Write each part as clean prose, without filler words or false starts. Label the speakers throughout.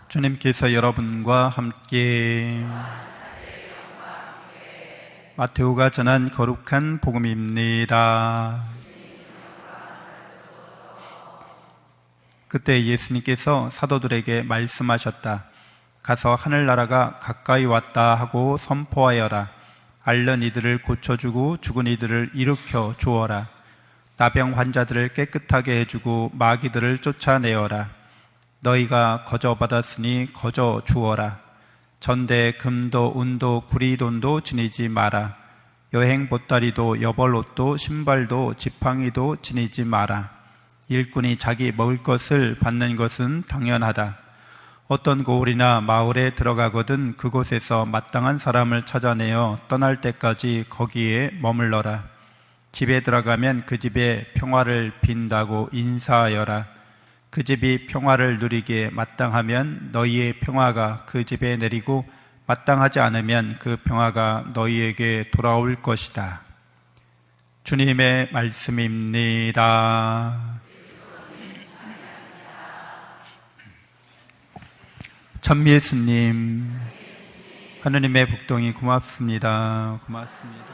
Speaker 1: 주님께서 여러분과 함께 마테오가 전한 거룩한 복음입니다. 그때 예수님께서 사도들에게 말씀하셨다. 가서 하늘나라가 가까이 왔다 하고 선포하여라. 앓는 이들을 고쳐주고 죽은 이들을 일으켜 주어라. 나병 환자들을 깨끗하게 해주고 마귀들을 쫓아내어라. 너희가 거저받았으니 거저 주어라. 전대 금도 은도 구리돈도 지니지 마라. 여행 보따리도 여벌옷도 신발도 지팡이도 지니지 마라. 일꾼이 자기 먹을 것을 받는 것은 당연하다. 어떤 고을이나 마을에 들어가거든 그곳에서 마땅한 사람을 찾아내어 떠날 때까지 거기에 머물러라. 집에 들어가면 그 집에 평화를 빈다고 인사하여라. 그 집이 평화를 누리기에 마땅하면 너희의 평화가 그 집에 내리고 마땅하지 않으면 그 평화가 너희에게 돌아올 것이다. 주님의 말씀입니다. 천미예수님, 하느님의 복동이 고맙습니다. 고맙습니다.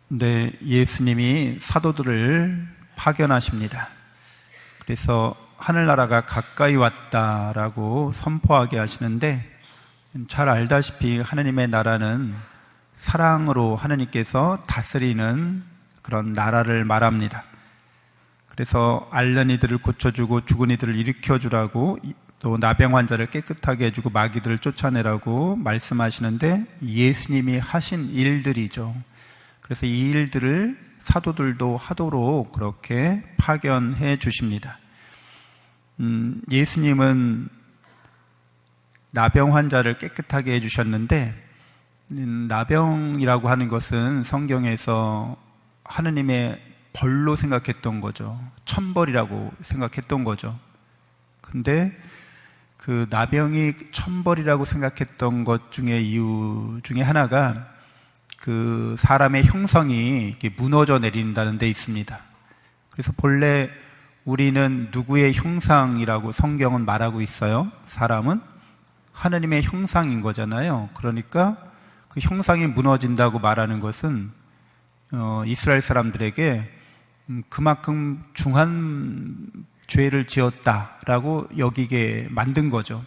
Speaker 1: 네, 예수님이 사도들을 파견하십니다. 그래서 하늘나라가 가까이 왔다라고 선포하게 하시는데, 잘 알다시피 하느님의 나라는 사랑으로 하느님께서 다스리는 그런 나라를 말합니다. 그래서 앓는 이들을 고쳐주고 죽은 이들을 일으켜주라고, 또 나병 환자를 깨끗하게 해주고 마귀들을 쫓아내라고 말씀하시는데, 예수님이 하신 일들이죠. 그래서 이 일들을 사도들도 하도록 그렇게 파견해 주십니다. 예수님은 나병 환자를 깨끗하게 해주셨는데, 나병이라고 하는 것은 성경에서 하느님의 벌로 생각했던 거죠. 천벌이라고 생각했던 거죠. 근데 그 나병이 천벌이라고 생각했던 것 중에 이유 중에 하나가 그 사람의 형성이 이렇게 무너져 내린다는 데 있습니다. 그래서 본래 우리는 누구의 형상이라고 성경은 말하고 있어요? 사람은 하느님의 형상인 거잖아요. 그러니까 그 형상이 무너진다고 말하는 것은 이스라엘 사람들에게 그만큼 중한 죄를 지었다라고 여기게 만든 거죠.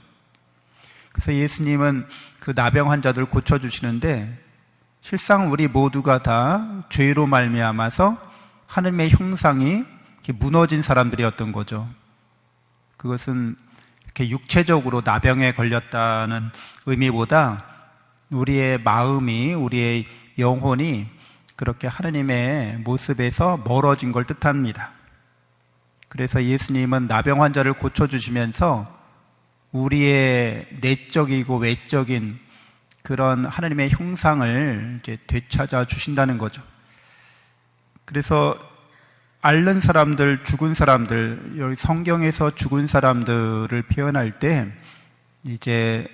Speaker 1: 그래서 예수님은 그 나병 환자들을 고쳐주시는데, 실상 우리 모두가 다 죄로 말미암아서 하느님의 형상이 이렇게 무너진 사람들이었던 거죠. 그것은 이렇게 육체적으로 나병에 걸렸다는 의미보다 우리의 마음이, 우리의 영혼이 그렇게 하느님의 모습에서 멀어진 걸 뜻합니다. 그래서 예수님은 나병 환자를 고쳐주시면서 우리의 내적이고 외적인 그런 하나님의 형상을 이제 되찾아 주신다는 거죠. 그래서 앓는 사람들, 죽은 사람들, 여기 성경에서 죽은 사람들을 표현할 때 이제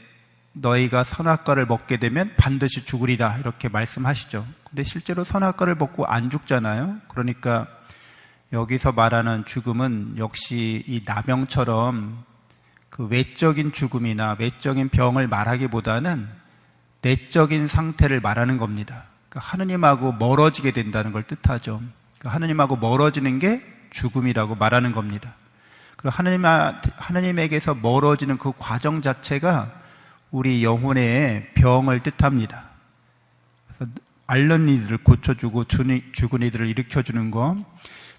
Speaker 1: 너희가 선악과를 먹게 되면 반드시 죽으리라 이렇게 말씀하시죠. 근데 실제로 선악과를 먹고 안 죽잖아요. 그러니까 여기서 말하는 죽음은 역시 이 나병처럼 그 외적인 죽음이나 외적인 병을 말하기보다는 내적인 상태를 말하는 겁니다. 그러니까 하느님하고 멀어지게 된다는 걸 뜻하죠. 그러니까 하느님하고 멀어지는 게 죽음이라고 말하는 겁니다. 그리고 하느님에게서 멀어지는 그 과정 자체가 우리 영혼의 병을 뜻합니다. 그래서 앓는 이들을 고쳐주고 죽은 이들을 일으켜주는 거.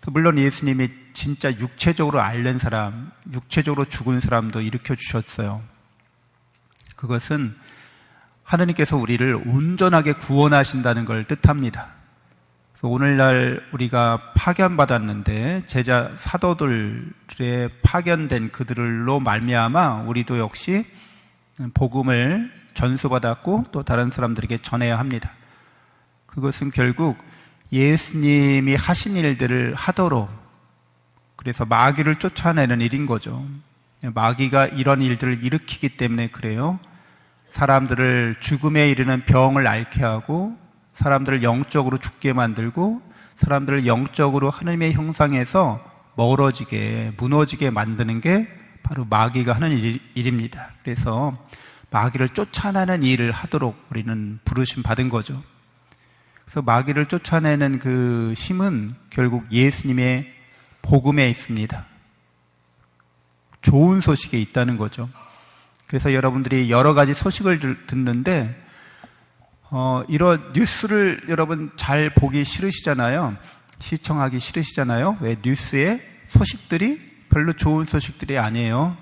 Speaker 1: 물론 예수님이 진짜 육체적으로 앓는 사람, 육체적으로 죽은 사람도 일으켜주셨어요. 그것은 하느님께서 우리를 온전하게 구원하신다는 걸 뜻합니다. 그래서 오늘날 우리가 파견받았는데 제자 사도들에 파견된 그들로 말미암아 우리도 역시 복음을 전수받았고 또 다른 사람들에게 전해야 합니다. 그것은 결국 예수님이 하신 일들을 하도록, 그래서 마귀를 쫓아내는 일인 거죠. 마귀가 이런 일들을 일으키기 때문에 그래요. 사람들을 죽음에 이르는 병을 앓게 하고 사람들을 영적으로 죽게 만들고 사람들을 영적으로 하나님의 형상에서 멀어지게, 무너지게 만드는 게 바로 마귀가 하는 일입니다. 그래서 마귀를 쫓아내는 일을 하도록 우리는 부르심 받은 거죠. 그래서 마귀를 쫓아내는 그 힘은 결국 예수님의 복음에 있습니다. 좋은 소식에 있다는 거죠. 그래서 여러분들이 여러 가지 소식을 듣는데 이런 뉴스를 여러분 잘 보기 싫으시잖아요. 시청하기 싫으시잖아요. 왜? 뉴스의 소식들이 별로 좋은 소식들이 아니에요.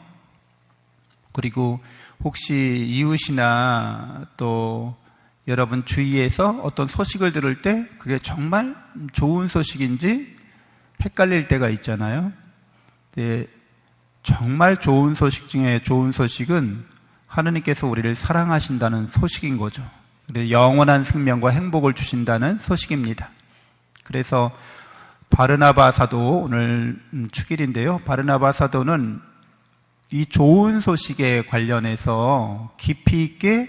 Speaker 1: 그리고 혹시 이웃이나 또 여러분 주위에서 어떤 소식을 들을 때 그게 정말 좋은 소식인지 헷갈릴 때가 있잖아요. 네, 정말 좋은 소식 중에 좋은 소식은 하느님께서 우리를 사랑하신다는 소식인 거죠. 영원한 생명과 행복을 주신다는 소식입니다. 그래서 바르나바 사도, 오늘 축일인데요. 바르나바 사도는 이 좋은 소식에 관련해서 깊이 있게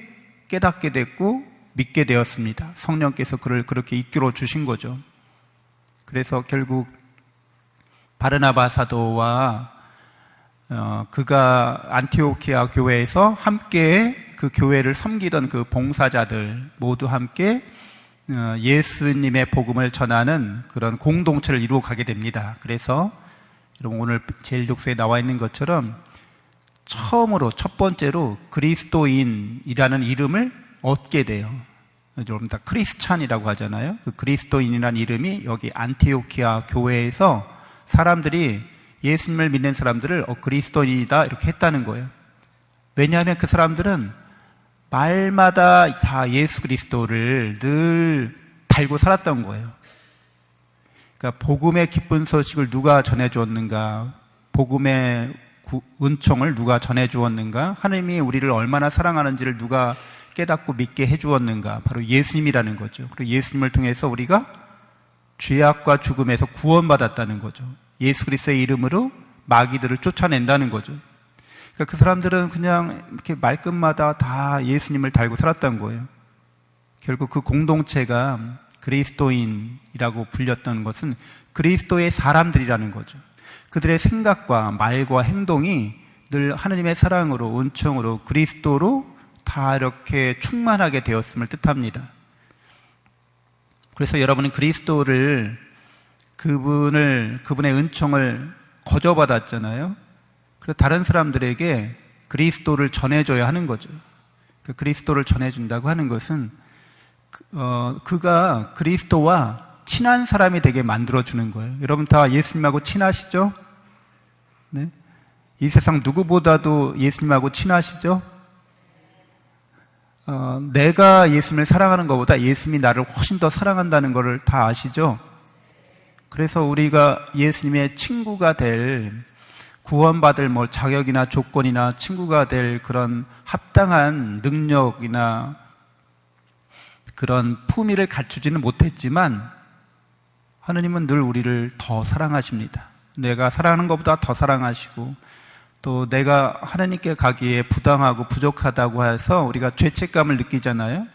Speaker 1: 깨닫게 됐고 믿게 되었습니다. 성령께서 그를 그렇게 이끌어 주신 거죠. 그래서 결국 바르나바 사도와 그가 안티오키아 교회에서 함께 그 교회를 섬기던 그 봉사자들 모두 함께 예수님의 복음을 전하는 그런 공동체를 이루어 가게 됩니다. 그래서 여러분 오늘 제1독서에 나와 있는 것처럼 처음으로 첫 번째로 그리스도인이라는 이름을 얻게 돼요. 여러분 다 크리스찬이라고 하잖아요. 그 그리스도인이라는 이름이 여기 안티오키아 교회에서 사람들이 예수님을 믿는 사람들을 그리스도인이다 이렇게 했다는 거예요. 왜냐하면 그 사람들은 말마다 다 예수 그리스도를 늘 달고 살았던 거예요. 그러니까 복음의 기쁜 소식을 누가 전해주었는가, 복음의 은총을 누가 전해주었는가, 하나님이 우리를 얼마나 사랑하는지를 누가 깨닫고 믿게 해주었는가, 바로 예수님이라는 거죠. 그리고 예수님을 통해서 우리가 죄악과 죽음에서 구원받았다는 거죠. 예수 그리스도의 이름으로 마귀들을 쫓아낸다는 거죠. 그러니까 그 사람들은 그냥 이렇게 말끝마다 다 예수님을 달고 살았던 거예요. 결국 그 공동체가 그리스도인이라고 불렸던 것은 그리스도의 사람들이라는 거죠. 그들의 생각과 말과 행동이 늘 하느님의 사랑으로, 은총으로, 그리스도로 다 이렇게 충만하게 되었음을 뜻합니다. 그래서 여러분은 그리스도를, 그분의 은총을 거저받았잖아요. 그래서 다른 사람들에게 그리스도를 전해줘야 하는 거죠. 그 그리스도를 전해준다고 하는 것은 그가 그리스도와 친한 사람이 되게 만들어주는 거예요. 여러분 다 예수님하고 친하시죠? 네? 이 세상 누구보다도 예수님하고 친하시죠? 내가 예수님을 사랑하는 것보다 예수님이 나를 훨씬 더 사랑한다는 것을 다 아시죠? 그래서 우리가 예수님의 친구가 될, 구원받을 자격이나 조건이나 친구가 될 그런 합당한 능력이나 그런 품위를 갖추지는 못했지만 하느님은 늘 우리를 더 사랑하십니다. 내가 사랑하는 것보다 더 사랑하시고, 또 내가 하나님께 가기에 부당하고 부족하다고 해서 우리가 죄책감을 느끼잖아요.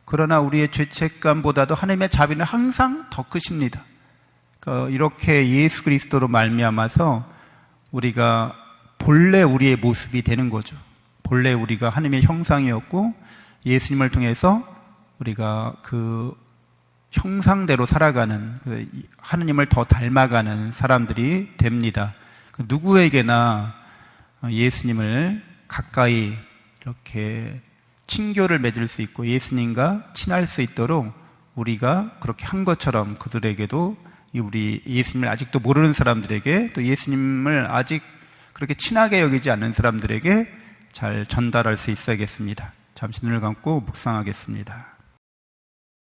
Speaker 1: 그러나 우리의 죄책감보다도 하나님의 자비는 항상 더 크십니다. 그러니까 이렇게 예수 그리스도로 말미암아서 우리가 본래 우리의 모습이 되는 거죠. 본래 우리가 하나님의 형상이었고 예수님을 통해서 우리가 그 형상대로 살아가는, 하나님을 더 닮아가는 사람들이 됩니다. 누구에게나 예수님을 가까이 이렇게 친교를 맺을 수 있고 예수님과 친할 수 있도록 우리가 그렇게 한 것처럼 그들에게도, 우리 예수님을 아직도 모르는 사람들에게, 또 예수님을 아직 그렇게 친하게 여기지 않는 사람들에게 잘 전달할 수 있어야겠습니다. 잠시 눈을 감고 묵상하겠습니다.